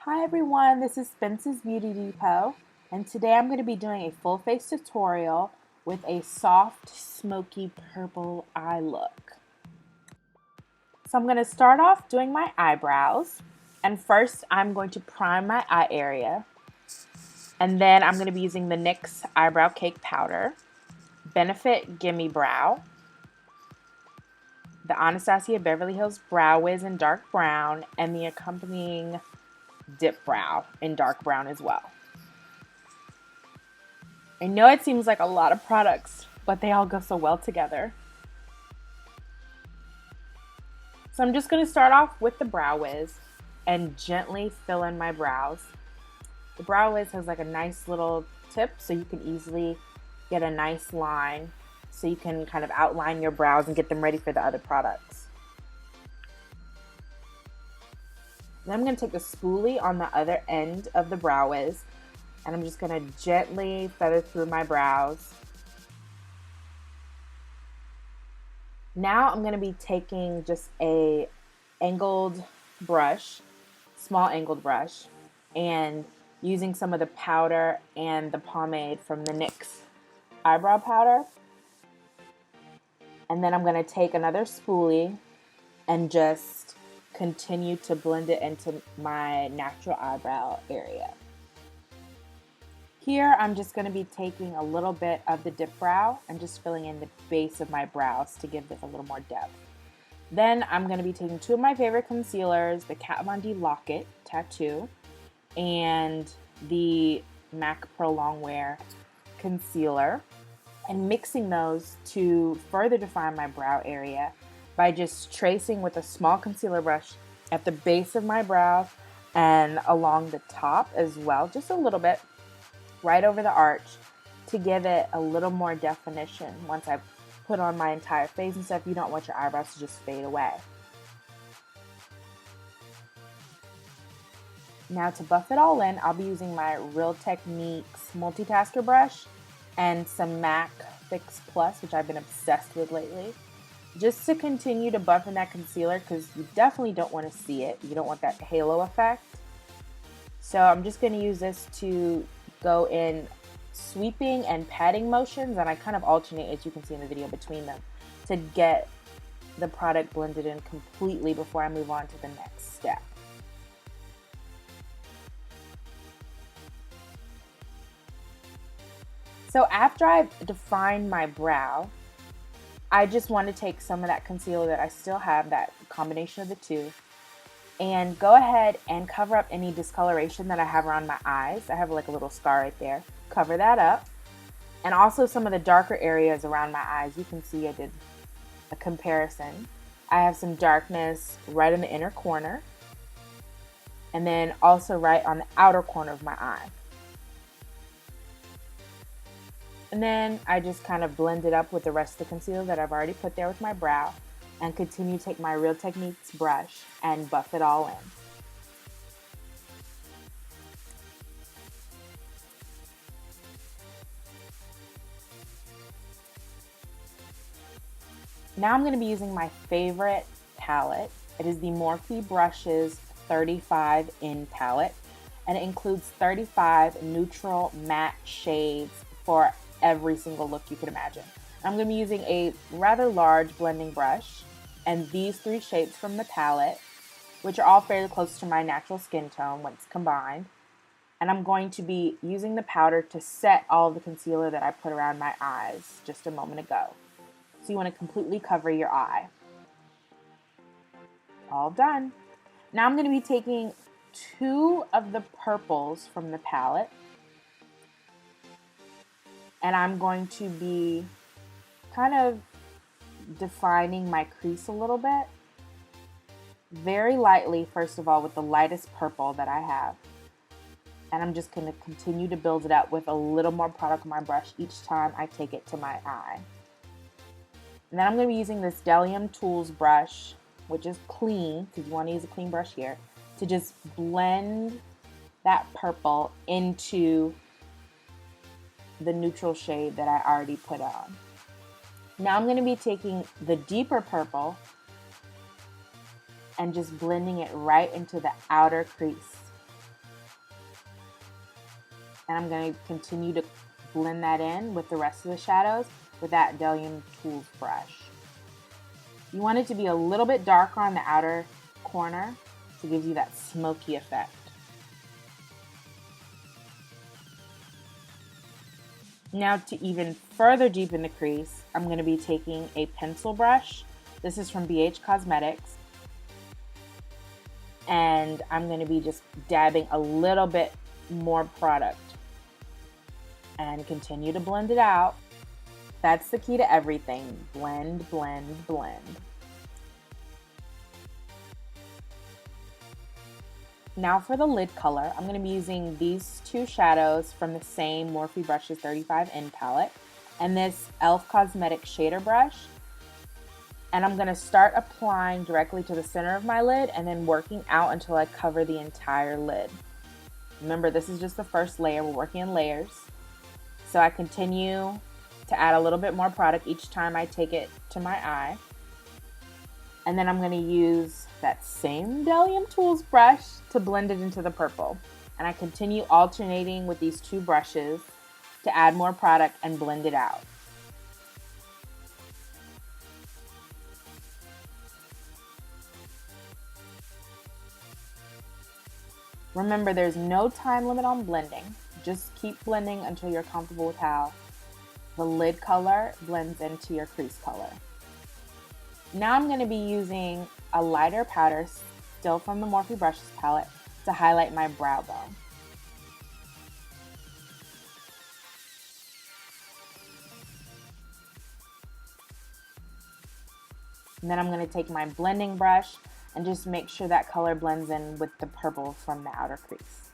Hi everyone, this is Spence's Beauty Depot, and today I'm going to be doing a full face tutorial with a soft, smoky purple eye look. So I'm going to start off doing my eyebrows, and first I'm going to prime my eye area, and then I'm going to be using the NYX Eyebrow Cake Powder, Benefit Gimme Brow, the Anastasia Beverly Hills Brow Wiz in dark brown, and the accompanying DipBrow in dark brown as well. I know it seems like a lot of products, but they all go so well together. So I'm just going to start off with the Brow Wiz and gently fill in my brows. The Brow Wiz has like a nice little tip so you can easily get a nice line so you can kind of outline your brows and get them ready for the other products. Then I'm going to take the spoolie on the other end of the Brow Wiz and I'm just going to gently feather through my brows. Now I'm going to be taking just a angled brush, small angled brush, and using some of the powder and the pomade from the NYX eyebrow powder. And then I'm going to take another spoolie and just continue to blend it into my natural eyebrow area. Here I'm just going to be taking a little bit of the DipBrow and just filling in the base of my brows to give this a little more depth. Then I'm going to be taking two of my favorite concealers, the Kat Von D Lock-It Tattoo and the MAC Pro Longwear Concealer, and mixing those to further define my brow area by just tracing with a small concealer brush at the base of my brows and along the top as well, just a little bit, right over the arch to give it a little more definition. Once I've put on my entire face and stuff, you don't want your eyebrows to just fade away. Now to buff it all in, I'll be using my Real Techniques multitasker brush and some MAC Fix Plus, which I've been obsessed with lately, just to continue to buff in that concealer because you definitely don't want to see it. You don't want that halo effect. So I'm just going to use this to go in sweeping and patting motions, and I kind of alternate, as you can see in the video, between them to get the product blended in completely before I move on to the next step. So after I've defined my brow, I just want to take some of that concealer that I still have, that combination of the two, and go ahead and cover up any discoloration that I have around my eyes. I have like a little scar right there. Cover that up. And also some of the darker areas around my eyes. You can see I did a comparison. I have some darkness right in the inner corner, and then also right on the outer corner of my eye. And then I just kind of blend it up with the rest of the concealer that I've already put there with my brow, and continue to take my Real Techniques brush and buff it all in. Now I'm going to be using my favorite palette. It is the Morphe Brushes 35 in palette, and it includes 35 neutral matte shades for every single look you could imagine. I'm going to be using a rather large blending brush and these three shades from the palette, which are all fairly close to my natural skin tone when it's combined. And I'm going to be using the powder to set all the concealer that I put around my eyes just a moment ago. So you want to completely cover your eye. All done. Now I'm going to be taking two of the purples from the palette, and I'm going to be kind of defining my crease a little bit. Very lightly, first of all, with the lightest purple that I have. And I'm just going to continue to build it up with a little more product on my brush each time I take it to my eye. And then I'm going to be using this Delium Tools brush, which is clean, because you want to use a clean brush here, to just blend that purple into the neutral shade that I already put on. Now I'm going to be taking the deeper purple and just blending it right into the outer crease. And I'm going to continue to blend that in with the rest of the shadows with that Bdellium Tools brush. You want it to be a little bit darker on the outer corner to give you that smoky effect. Now to even further deepen the crease, I'm going to be taking a pencil brush. This is from BH Cosmetics. And I'm going to be just dabbing a little bit more product and continue to blend it out. That's the key to everything. Blend, blend, blend. Now for the lid color, I'm going to be using these two shadows from the same Morphe Brushes 35N palette and this e.l.f. Cosmetics shader brush. And I'm going to start applying directly to the center of my lid and then working out until I cover the entire lid. Remember, this is just the first layer. We're working in layers. So I continue to add a little bit more product each time I take it to my eye. And then I'm going to use that same Bdellium Tools brush to blend it into the purple. And I continue alternating with these two brushes to add more product and blend it out. Remember, there's no time limit on blending. Just keep blending until you're comfortable with how the lid color blends into your crease color. Now I'm going to be using a lighter powder, still from the Morphe Brushes palette, to highlight my brow bone. And then I'm going to take my blending brush and just make sure that color blends in with the purple from the outer crease.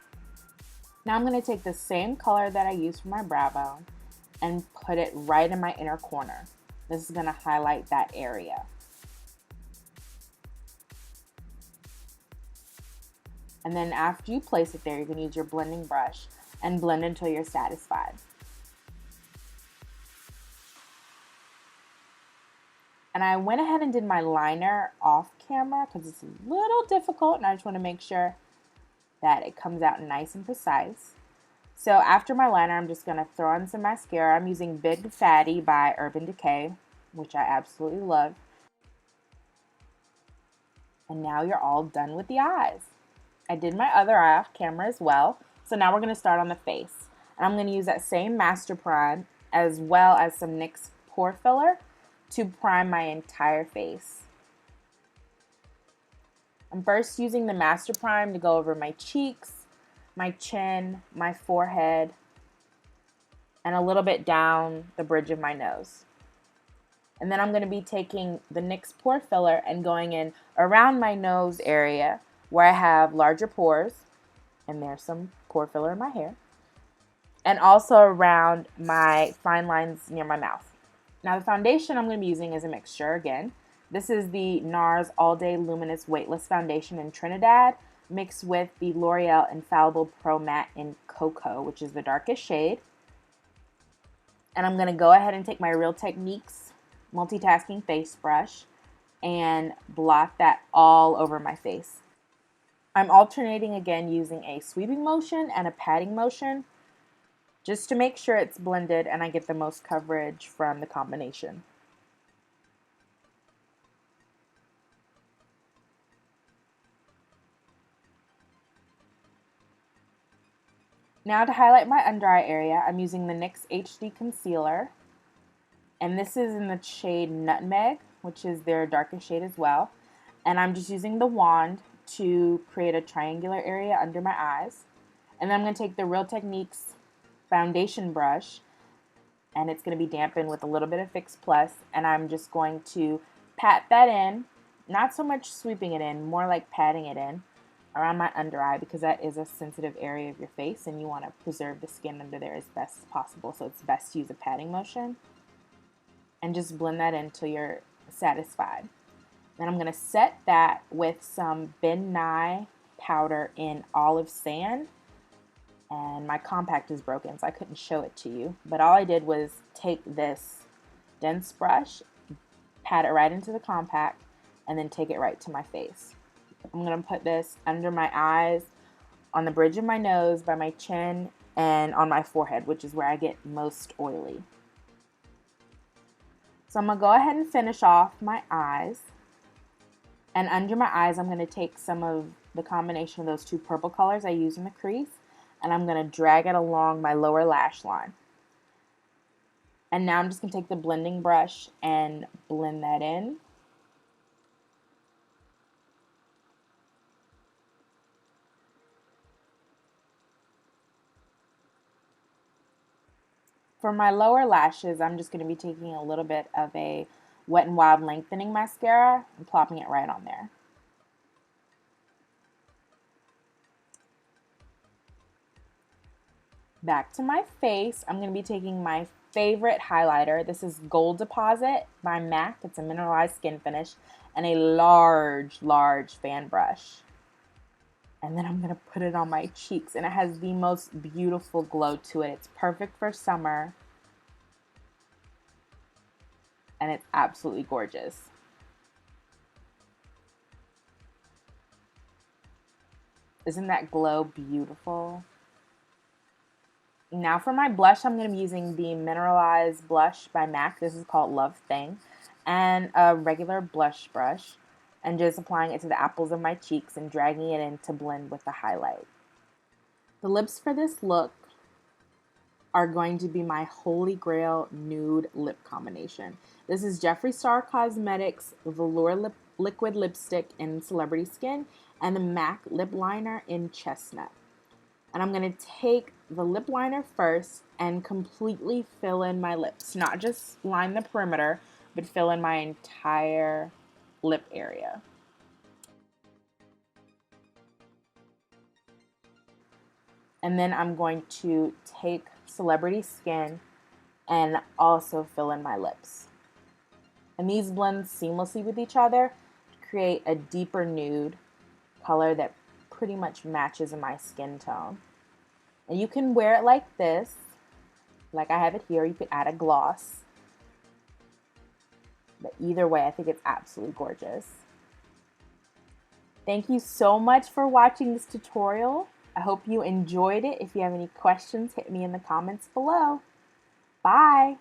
Now I'm going to take the same color that I used for my brow bone and put it right in my inner corner. This is going to highlight that area. And then after you place it there, you're going to use your blending brush and blend until you're satisfied. And I went ahead and did my liner off camera because it's a little difficult and I just want to make sure that it comes out nice and precise. So after my liner, I'm just going to throw on some mascara. I'm using Big Fatty by Urban Decay, which I absolutely love. And now you're all done with the eyes. I did my other eye off camera as well. So now we're going to start on the face. And I'm going to use that same Master Prime as well as some NYX Pore Filler to prime my entire face. I'm first using the Master Prime to go over my cheeks, my chin, my forehead, and a little bit down the bridge of my nose. And then I'm going to be taking the NYX Pore Filler and going in around my nose area where I have larger pores, and there's some pore filler in my hair, and also around my fine lines near my mouth. Now the foundation I'm going to be using is a mixture again. This is the NARS All Day Luminous Weightless Foundation in Trinidad mixed with the L'Oreal Infallible Pro Matte in Cocoa, which is the darkest shade. And I'm going to go ahead and take my Real Techniques multitasking face brush and blot that all over my face. I'm alternating again using a sweeping motion and a patting motion just to make sure it's blended and I get the most coverage from the combination. Now to highlight my under eye area, I'm using the NYX HD Concealer, and this is in the shade Nutmeg, which is their darkest shade as well. And I'm just using the wand to create a triangular area under my eyes. And then I'm going to take the Real Techniques foundation brush, and it's going to be dampened with a little bit of Fix Plus, and I'm just going to pat that in, not so much sweeping it in, more like patting it in around my under eye because that is a sensitive area of your face and you want to preserve the skin under there as best as possible, so it's best to use a patting motion and just blend that in until you're satisfied. Then I'm going to set that with some Ben Nye powder in Olive Sand. And my compact is broken, so I couldn't show it to you. But all I did was take this dense brush, pat it right into the compact, and then take it right to my face. I'm going to put this under my eyes, on the bridge of my nose, by my chin, and on my forehead, which is where I get most oily. So I'm going to go ahead and finish off my eyes. And under my eyes, I'm going to take some of the combination of those two purple colors I use in the crease, and I'm going to drag it along my lower lash line. And now I'm just going to take the blending brush and blend that in. For my lower lashes, I'm just going to be taking a little bit of a Wet n Wild lengthening mascara and plopping it right on there. Back to my face, I'm going to be taking my favorite highlighter. This is Gold Deposit by MAC. It's a Mineralize Skinfinish, and a large fan brush. And then I'm going to put it on my cheeks, and it has the most beautiful glow to it. It's perfect for summer, and it's absolutely gorgeous. Isn't that glow beautiful? Now for my blush, I'm going to be using the Mineralize blush by MAC. This is called Love Thing, and a regular blush brush, and just applying it to the apples of my cheeks and dragging it in to blend with the highlight. The lips for this look are going to be my Holy Grail nude lip combination. This is Jeffree Star Cosmetics Velour Liquid Lipstick in Celebrity Skin and the MAC Lip Liner in Chestnut. And I'm going to take the lip liner first and completely fill in my lips. Not just line the perimeter, but fill in my entire lip area. And then I'm going to take Celebrity Skin and also fill in my lips. And these blend seamlessly with each other to create a deeper nude color that pretty much matches my skin tone. And you can wear it like this, like I have it here. You could add a gloss. But either way, I think it's absolutely gorgeous. Thank you so much for watching this tutorial. I hope you enjoyed it. If you have any questions, hit me in the comments below. Bye!